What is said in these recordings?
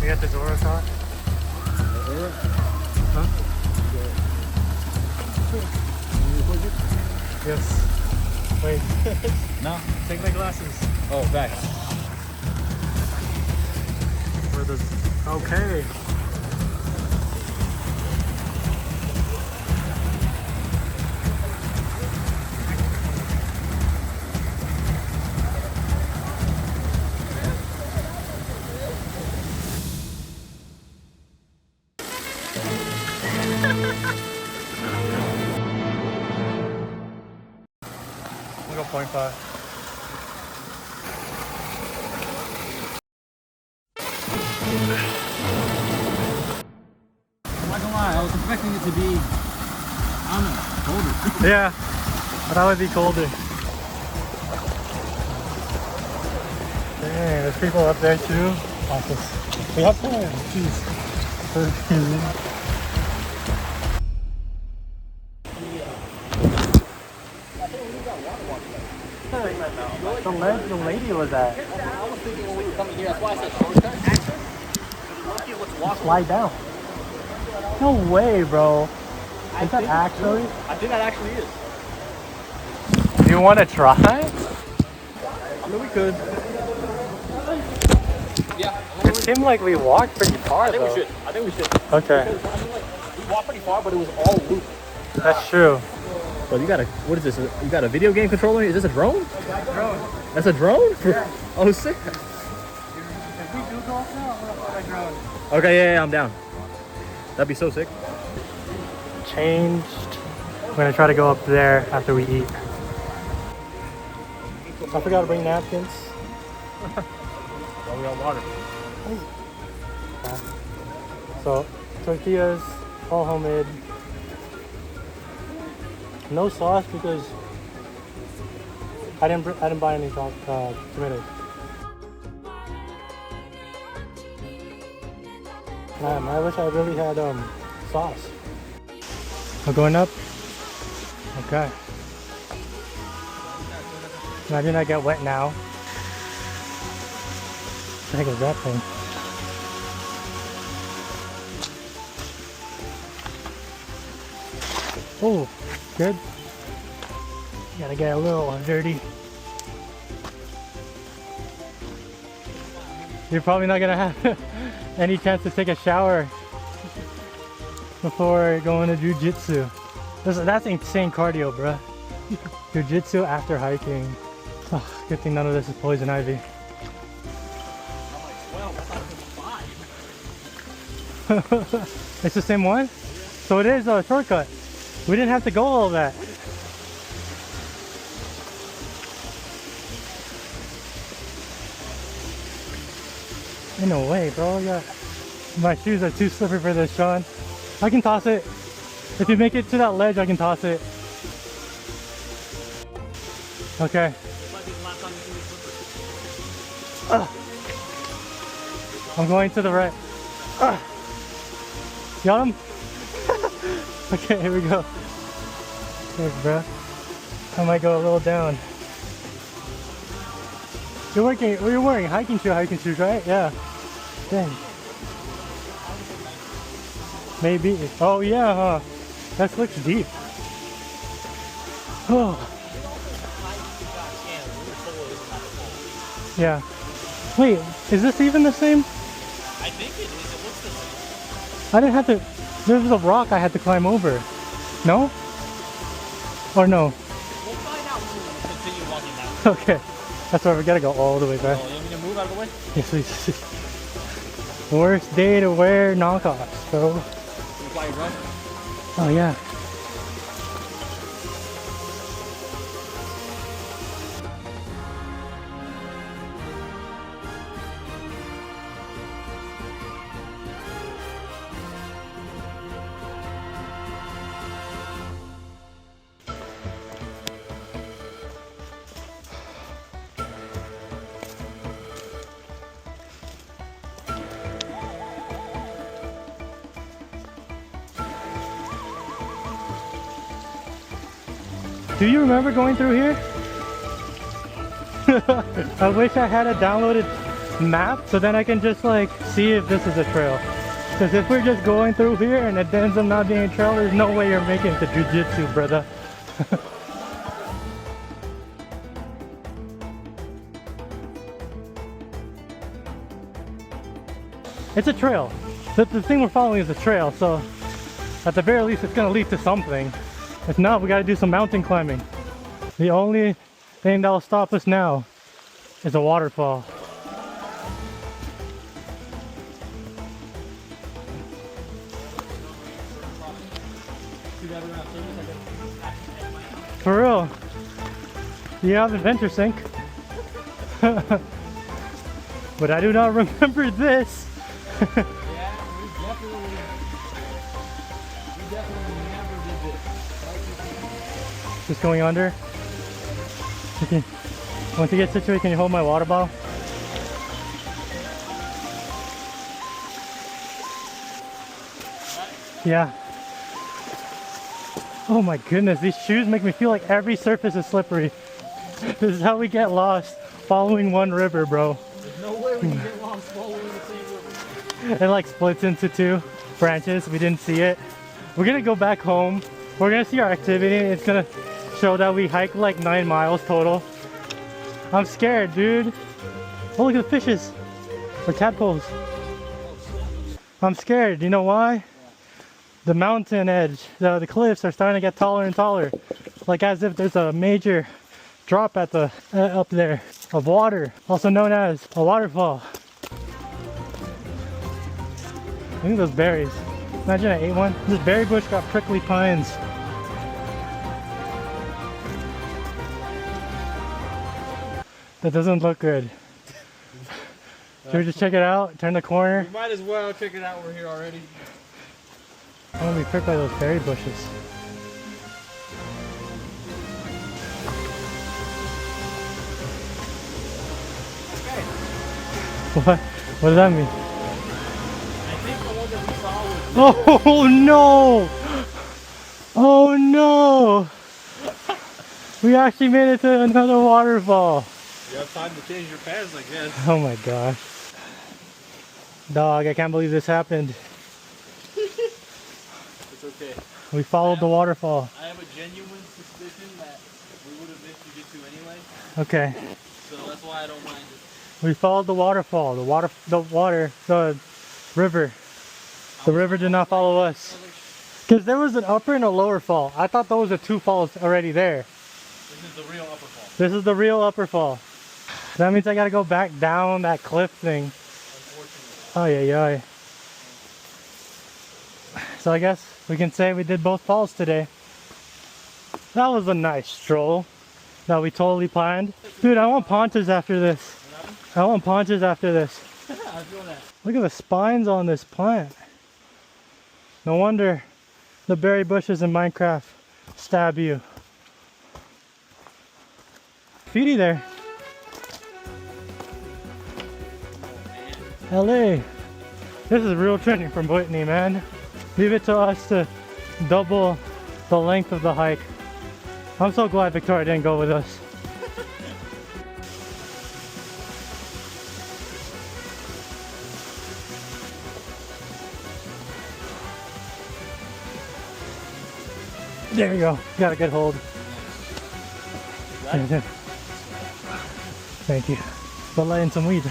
We got the Zoro sauce. Huh? Yes. Wait. No. Take my glasses. Oh, back. Where the... Okay. I'll go 0.5. I'm not gonna lie, I was expecting it to be, I don't know, colder. Yeah, but that would be colder. Dang, there's people up there too. Office. We have time. Jeez. The lady was at. I was thinking when we were coming here, that's why I said shortcut access. Let's walk. Slide down. No way, bro. Is that actually? I think that actually is. Do you want to try? I mean, we could. Yeah. It seemed like we walked pretty far. I think we should. I think we should. Okay. Because, I mean, like, we walked pretty far, but it was all loop. That's true. Well, you got a, what is this? You got a video game controller? Is this a drone? Drone. That's a drone? Yeah. Oh, sick. If we do golf now, I'm gonna fly a drone. Okay, yeah, I'm down. That'd be so sick. Changed. We're gonna try to go up there after we eat. I forgot to bring napkins. Well, we got water. Yeah. So tortillas, all homemade. No sauce because I didn't buy any tomatoes. Man, I wish I really had sauce. We're going up. Okay. Imagine I get wet now. What the heck is that thing? Oh, good. Gotta get a little dirty. You're probably not gonna have any chance to take a shower before going to jiu-jitsu. That's insane cardio, bruh. Jiu-jitsu after hiking. Oh, good thing none of this is poison ivy. It's the same one? So it is a shortcut. We didn't have to go all that. Ain't no way, bro. My shoes are too slippery for this, Sean. I can toss it. If you make it to that ledge, I can toss it. Okay. I'm going to the right. Got him? Okay, here we go. Thanks, bro. I might go a little down. You're wearing hiking shoes, right? Yeah. Dang. Maybe. Oh yeah, huh? That looks deep. Oh. Yeah. Wait, is this even the same? I think it is. It looks the same. I didn't have to. There was a rock I had to climb over. No? Or no? We'll find out when we continue walking down. Okay. That's why we gotta go all the way back. Oh, you want me to move out of the way? Yes, please. Worst day to wear knockoffs, bro. Can you fly your drone? Oh yeah. Do you remember going through here? I wish I had it downloaded map so then I can just like see if this is a trail. Because if we're just going through here and it ends up not being a trail, there's no way you're making it to jiu-jitsu, brother. It's a trail. The thing we're following is a trail, so at the very least it's gonna lead to something. If not, we gotta do some mountain climbing. The only thing that'll stop us now is a waterfall. For real. You have adventure sync. But I do not remember this. Yeah, we definitely never did this. Just going under. Okay. Once you get situated, can you hold my water bottle? Yeah. Oh my goodness, these shoes make me feel like every surface is slippery. This is how we get lost following one river, bro. There's no way we can get lost following the same river. It like splits into two branches. We didn't see it. We're gonna go back home. We're gonna see our activity. It's gonna show that we hiked like 9 miles total. I'm scared, dude. Oh, look at the fishes. Or tadpoles. I'm scared. You know why? The mountain edge, the cliffs are starting to get taller and taller. Like as if there's a major drop at the up there of water, also known as a waterfall. Look at those berries. Imagine I ate one. This berry bush got prickly pines. That doesn't look good. Should we just check it out? Turn the corner? We might as well check it out. We're here already. I want to be pricked by those berry bushes. Okay. What? What does that mean? I think the one that we saw was... Oh no! Oh no! We actually made it to another waterfall. You have time to change your pants, I guess. Oh my gosh. Dog, I can't believe this happened. It's okay. We followed the waterfall. I have a genuine suspicion that we would have missed jiu-jitsu anyway. Okay. So that's why I don't mind it. We followed the waterfall. The river. The river did not follow us. Because there was an upper and a lower fall. I thought those were two falls already there. This is the real upper fall. This is the real upper fall. That means I gotta go back down that cliff thing. Unfortunately. Oh yeah. So I guess we can say we did both falls today. That was a nice stroll that we totally planned. Dude, I want ponchos after this. I want ponchos after this. I feel that. Look at the spines on this plant. No wonder the berry bushes in Minecraft stab you. Feety there. LA. This is real training from Whitney, man. Leave it to us to double the length of the hike. I'm so glad Victoria didn't go with us. There you go. Got a good hold. Thank you. But lighting some weed.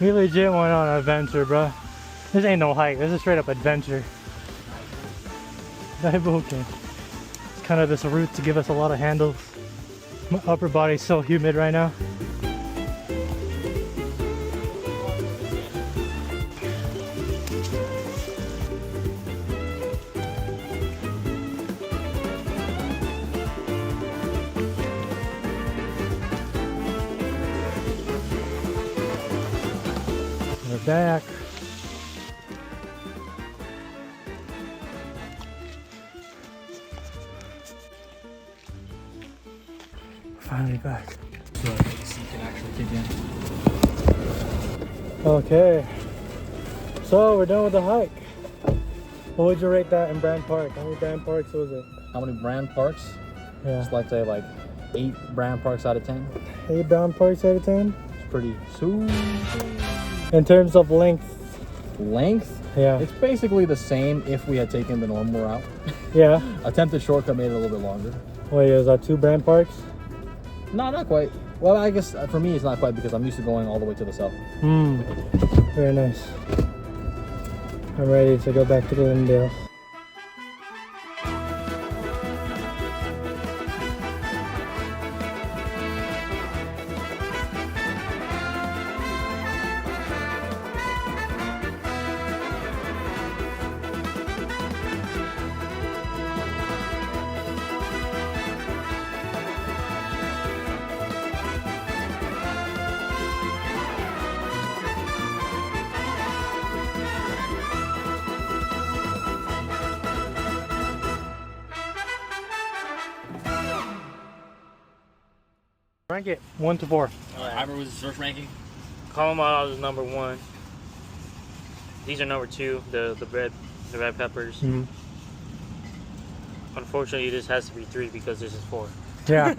We legit went on an adventure, bro. This ain't no hike. This is straight up adventure. Okay. It's kind of this route to give us a lot of handles. My upper body's so humid right now. We're back. Finally back. So the AC can actually kick in. Okay. So we're done with the hike. What would you rate that in Brand Park? How many Brand Parks was it? how many brand parks. Yeah. It's like say like 8 brand parks out of 10. 8 brown parts out of 10. It's pretty super. In terms of length. Length? Yeah. It's basically the same if we had taken the normal route. Yeah. Attempted shortcut made it a little bit longer. Wait, is that 2 brand parks? No, not quite. Well, I guess for me it's not quite because I'm used to going all the way to the south. Very nice. I'm ready to go back to Glendale. Rank it 1 to 4. Ivor was his first ranking. Colorado is number 1. These are number 2. The red peppers. Unfortunately, this has to be 3 because this is 4. Yeah.